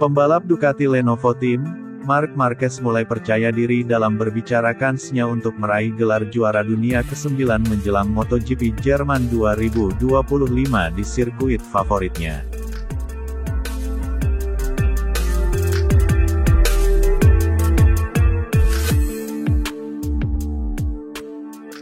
Pembalap Ducati Lenovo Team, Marc Marquez mulai percaya diri dalam berbicara kansnya untuk meraih gelar juara dunia ke-9 menjelang MotoGP Jerman 2025 di sirkuit favoritnya.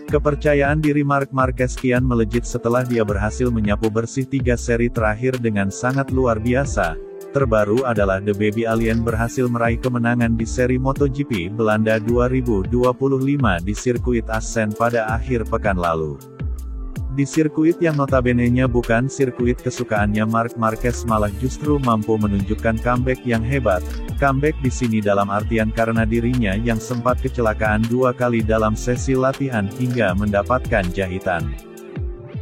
Kepercayaan diri Marc Marquez kian melejit setelah dia berhasil menyapu bersih 3 seri terakhir dengan sangat luar biasa. Terbaru adalah The Baby Alien berhasil meraih kemenangan di seri MotoGP Belanda 2025 di sirkuit Assen pada akhir pekan lalu. Di sirkuit yang notabene-nya bukan sirkuit kesukaannya Marc Marquez malah justru mampu menunjukkan comeback yang hebat. Comeback di sini dalam artian karena dirinya yang sempat kecelakaan 2 kali dalam sesi latihan hingga mendapatkan jahitan.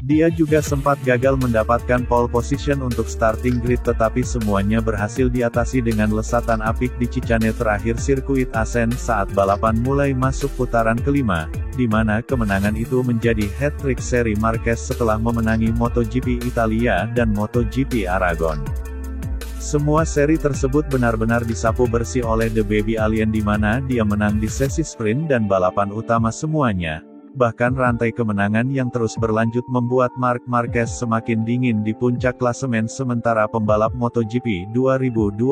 Dia juga sempat gagal mendapatkan pole position untuk starting grid tetapi semuanya berhasil diatasi dengan lesatan apik di Cicane terakhir sirkuit Assen saat balapan mulai masuk putaran kelima, di mana kemenangan itu menjadi hat-trick seri Marquez setelah memenangi MotoGP Italia dan MotoGP Aragon. Semua seri tersebut benar-benar disapu bersih oleh The Baby Alien di mana dia menang di sesi sprint dan balapan utama semuanya. Bahkan rantai kemenangan yang terus berlanjut membuat Marc Marquez semakin dingin di puncak klasemen sementara pembalap MotoGP 2025.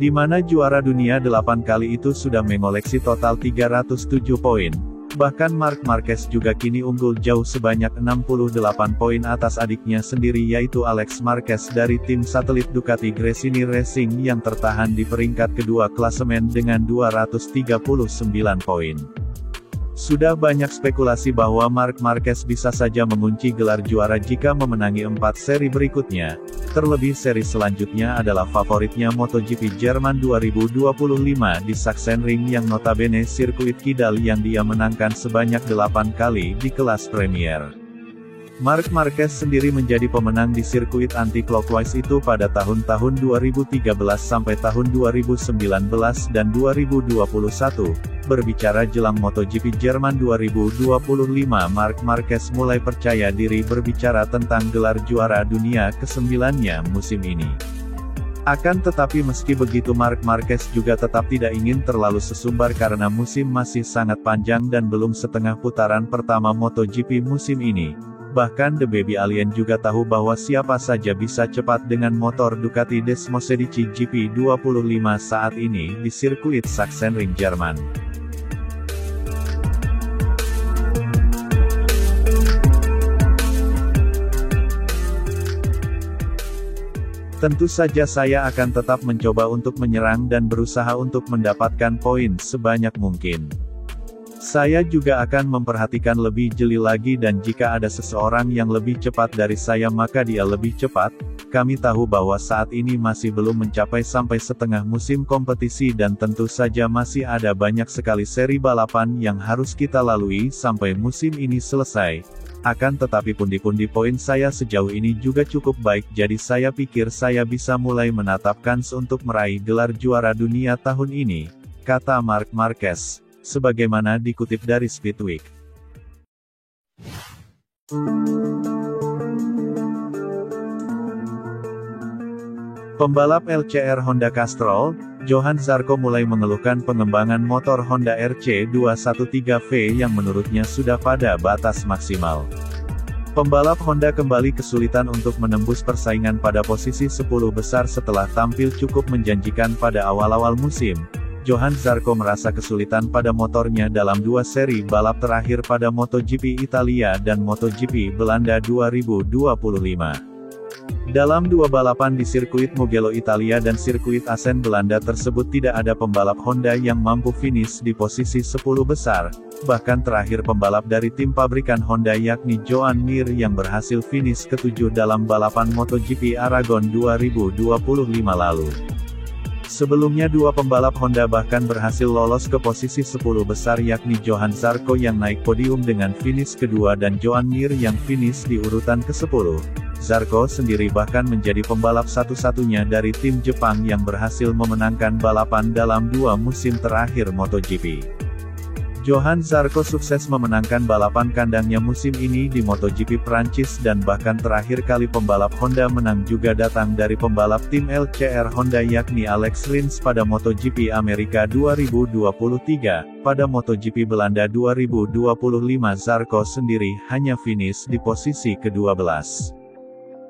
Di mana juara dunia 8 kali itu sudah mengoleksi total 307 poin. Bahkan Marc Marquez juga kini unggul jauh sebanyak 68 poin atas adiknya sendiri yaitu Alex Marquez dari tim satelit Ducati Gresini Racing yang tertahan di peringkat kedua klasemen dengan 239 poin. Sudah banyak spekulasi bahwa Marc Marquez bisa saja mengunci gelar juara jika memenangi 4 seri berikutnya. Terlebih seri selanjutnya adalah favoritnya MotoGP Jerman 2025 di Sachsenring yang notabene sirkuit kidal yang dia menangkan sebanyak 8 kali di kelas Premier. Marc Marquez sendiri menjadi pemenang di sirkuit anti-clockwise itu pada tahun-tahun 2013 sampai tahun 2019 dan 2021. Berbicara jelang MotoGP Jerman 2025 Marc Marquez mulai percaya diri berbicara tentang gelar juara dunia ke-9-nya musim ini. Akan tetapi meski begitu Marc Marquez juga tetap tidak ingin terlalu sesumbar karena musim masih sangat panjang dan belum setengah putaran pertama MotoGP musim ini. Bahkan The Baby Alien juga tahu bahwa siapa saja bisa cepat dengan motor Ducati Desmosedici GP25 saat ini di sirkuit Sachsenring Jerman. Tentu saja saya akan tetap mencoba untuk menyerang dan berusaha untuk mendapatkan poin sebanyak mungkin. Saya juga akan memperhatikan lebih jeli lagi dan jika ada seseorang yang lebih cepat dari saya maka dia lebih cepat. Kami tahu bahwa saat ini masih belum mencapai sampai setengah musim kompetisi dan tentu saja masih ada banyak sekali seri balapan yang harus kita lalui sampai musim ini selesai. Akan tetapi pundi-pundi poin saya sejauh ini juga cukup baik jadi saya pikir saya bisa mulai menatap kans untuk meraih gelar juara dunia tahun ini, kata Marc Marquez, sebagaimana dikutip dari Speedweek. Pembalap LCR Honda Castrol, Johan Zarco mulai mengeluhkan pengembangan motor Honda RC213V yang menurutnya sudah pada batas maksimal. Pembalap Honda kembali kesulitan untuk menembus persaingan pada posisi 10 besar setelah tampil cukup menjanjikan pada awal-awal musim. Johan Zarco merasa kesulitan pada motornya dalam 2 seri balap terakhir pada MotoGP Italia dan MotoGP Belanda 2025. Dalam 2 balapan di sirkuit Mugello Italia dan sirkuit Assen Belanda tersebut tidak ada pembalap Honda yang mampu finish di posisi 10 besar, bahkan terakhir pembalap dari tim pabrikan Honda yakni Joan Mir yang berhasil finish ke-7 dalam balapan MotoGP Aragon 2025 lalu. Sebelumnya 2 pembalap Honda bahkan berhasil lolos ke posisi 10 besar yakni Johan Zarco yang naik podium dengan finish kedua dan Joan Mir yang finish di urutan ke-10. Zarco sendiri bahkan menjadi pembalap satu-satunya dari tim Jepang yang berhasil memenangkan balapan dalam 2 musim terakhir MotoGP. Johann Zarco sukses memenangkan balapan kandangnya musim ini di MotoGP Prancis dan bahkan terakhir kali pembalap Honda menang juga datang dari pembalap tim LCR Honda yakni Alex Rins pada MotoGP Amerika 2023. Pada MotoGP Belanda 2025 Zarco sendiri hanya finish di posisi ke-12.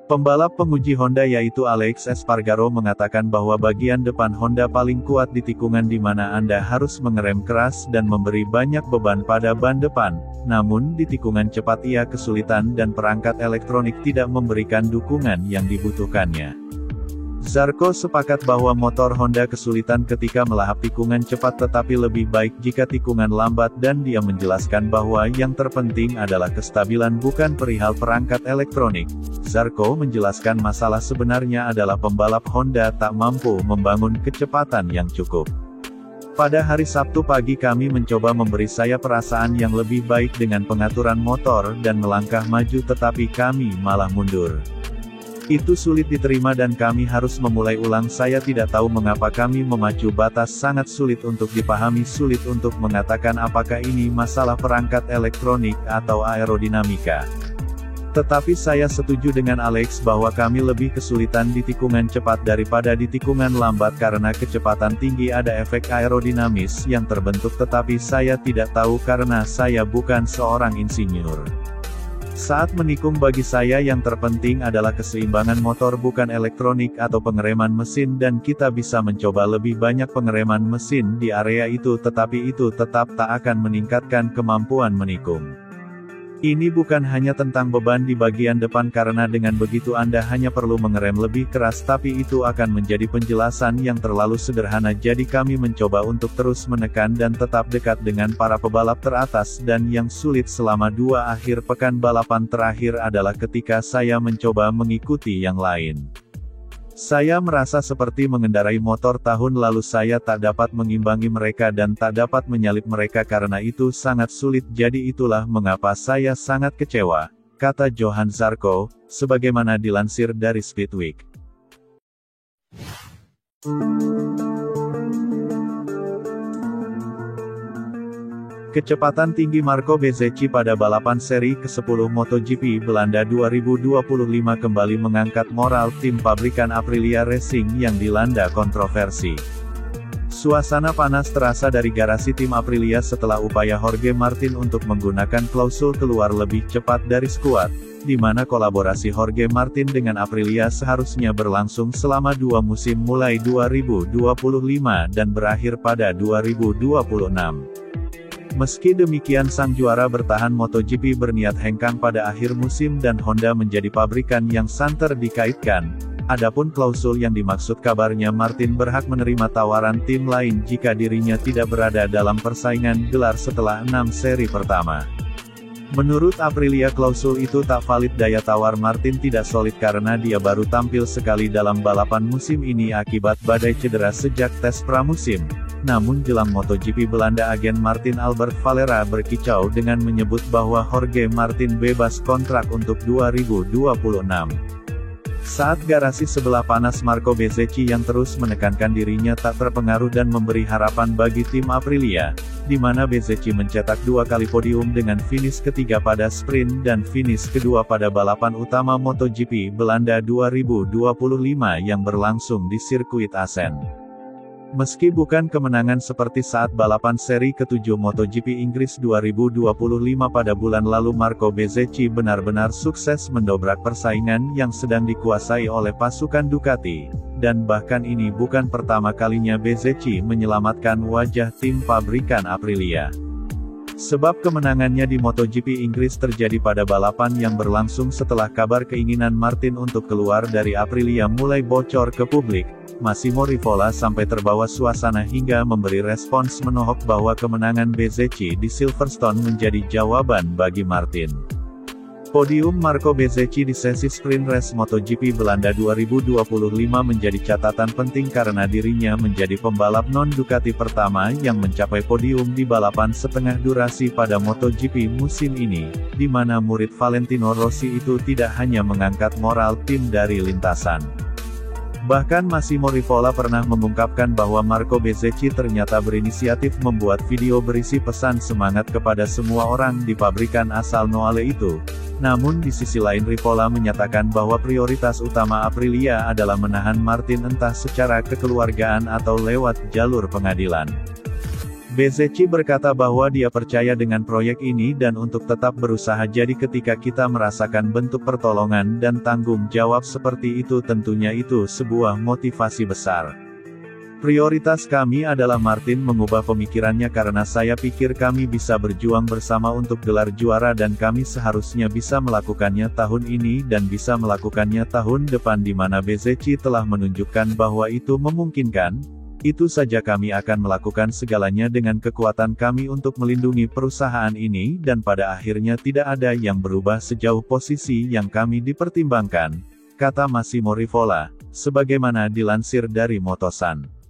Pembalap penguji Honda yaitu Alex Espargaro mengatakan bahwa bagian depan Honda paling kuat di tikungan di mana Anda harus mengerem keras dan memberi banyak beban pada ban depan. Namun di tikungan cepat ia kesulitan dan perangkat elektronik tidak memberikan dukungan yang dibutuhkannya. Zarco sepakat bahwa motor Honda kesulitan ketika melahap tikungan cepat tetapi lebih baik jika tikungan lambat dan dia menjelaskan bahwa yang terpenting adalah kestabilan bukan perihal perangkat elektronik. Zarco menjelaskan masalah sebenarnya adalah pembalap Honda tak mampu membangun kecepatan yang cukup. Pada hari Sabtu pagi kami mencoba memberi saya perasaan yang lebih baik dengan pengaturan motor dan melangkah maju tetapi kami malah mundur. Itu sulit diterima dan kami harus memulai ulang. Saya tidak tahu mengapa kami memacu batas, sangat sulit untuk dipahami, sulit untuk mengatakan apakah ini masalah perangkat elektronik atau aerodinamika. Tetapi saya setuju dengan Alex bahwa kami lebih kesulitan di tikungan cepat daripada di tikungan lambat karena kecepatan tinggi ada efek aerodinamis yang terbentuk tetapi saya tidak tahu karena saya bukan seorang insinyur. Saat menikung bagi saya yang terpenting adalah keseimbangan motor bukan elektronik atau pengereman mesin dan kita bisa mencoba lebih banyak pengereman mesin di area itu tetapi itu tetap tak akan meningkatkan kemampuan menikung. Ini bukan hanya tentang beban di bagian depan karena dengan begitu Anda hanya perlu mengerem lebih keras tapi itu akan menjadi penjelasan yang terlalu sederhana jadi kami mencoba untuk terus menekan dan tetap dekat dengan para pebalap teratas dan yang sulit selama 2 akhir pekan balapan terakhir adalah ketika saya mencoba mengikuti yang lain. Saya merasa seperti mengendarai motor tahun lalu saya tak dapat mengimbangi mereka dan tak dapat menyalip mereka karena itu sangat sulit jadi itulah mengapa saya sangat kecewa, kata Johann Zarco, sebagaimana dilansir dari Speedweek. Kecepatan tinggi Marco Bezzecchi pada balapan seri ke-10 MotoGP Belanda 2025 kembali mengangkat moral tim pabrikan Aprilia Racing yang dilanda kontroversi. Suasana panas terasa dari garasi tim Aprilia setelah upaya Jorge Martin untuk menggunakan klausul keluar lebih cepat dari skuad, di mana kolaborasi Jorge Martin dengan Aprilia seharusnya berlangsung selama 2 musim mulai 2025 dan berakhir pada 2026. Meski demikian sang juara bertahan MotoGP berniat hengkang pada akhir musim dan Honda menjadi pabrikan yang santer dikaitkan. Adapun klausul yang dimaksud kabarnya Martin berhak menerima tawaran tim lain jika dirinya tidak berada dalam persaingan gelar setelah 6 seri pertama. Menurut Aprilia klausul itu tak valid. Daya tawar Martin tidak solid karena dia baru tampil sekali dalam balapan musim ini akibat badai cedera sejak tes pramusim. Namun jelang MotoGP Belanda agen Martin Albert Valera berkicau dengan menyebut bahwa Jorge Martin bebas kontrak untuk 2026. Saat garasi sebelah panas Marco Bezzecchi yang terus menekankan dirinya tak terpengaruh dan memberi harapan bagi tim Aprilia, di mana Bezzecchi mencetak 2 kali podium dengan finish ketiga pada sprint dan finish kedua pada balapan utama MotoGP Belanda 2025 yang berlangsung di sirkuit Assen. Meski bukan kemenangan seperti saat balapan seri ke-7 MotoGP Inggris 2025 pada bulan lalu, Marco Bezzecchi benar-benar sukses mendobrak persaingan yang sedang dikuasai oleh pasukan Ducati, dan bahkan ini bukan pertama kalinya Bezzecchi menyelamatkan wajah tim pabrikan Aprilia. Sebab kemenangannya di MotoGP Inggris terjadi pada balapan yang berlangsung setelah kabar keinginan Martin untuk keluar dari Aprilia mulai bocor ke publik. Massimo Rivola sampai terbawa suasana hingga memberi respons menohok bahwa kemenangan Bezzecchi di Silverstone menjadi jawaban bagi Martin. Podium Marco Bezzecchi di sesi sprint race MotoGP Belanda 2025 menjadi catatan penting karena dirinya menjadi pembalap non-Ducati pertama yang mencapai podium di balapan setengah durasi pada MotoGP musim ini, di mana murid Valentino Rossi itu tidak hanya mengangkat moral tim dari lintasan. Bahkan Massimo Rivola pernah mengungkapkan bahwa Marco Bezzecchi ternyata berinisiatif membuat video berisi pesan semangat kepada semua orang di pabrikan asal Noale itu. Namun di sisi lain Rivola menyatakan bahwa prioritas utama Aprilia adalah menahan Martin entah secara kekeluargaan atau lewat jalur pengadilan. Bezzecchi berkata bahwa dia percaya dengan proyek ini dan untuk tetap berusaha, jadi ketika kita merasakan bentuk pertolongan dan tanggung jawab seperti itu tentunya itu sebuah motivasi besar. Prioritas kami adalah Martin mengubah pemikirannya karena saya pikir kami bisa berjuang bersama untuk gelar juara dan kami seharusnya bisa melakukannya tahun ini dan bisa melakukannya tahun depan di mana Bezzecchi telah menunjukkan bahwa itu memungkinkan. Itu saja, kami akan melakukan segalanya dengan kekuatan kami untuk melindungi perusahaan ini dan pada akhirnya tidak ada yang berubah sejauh posisi yang kami dipertimbangkan, kata Massimo Rivola, sebagaimana dilansir dari Motosan.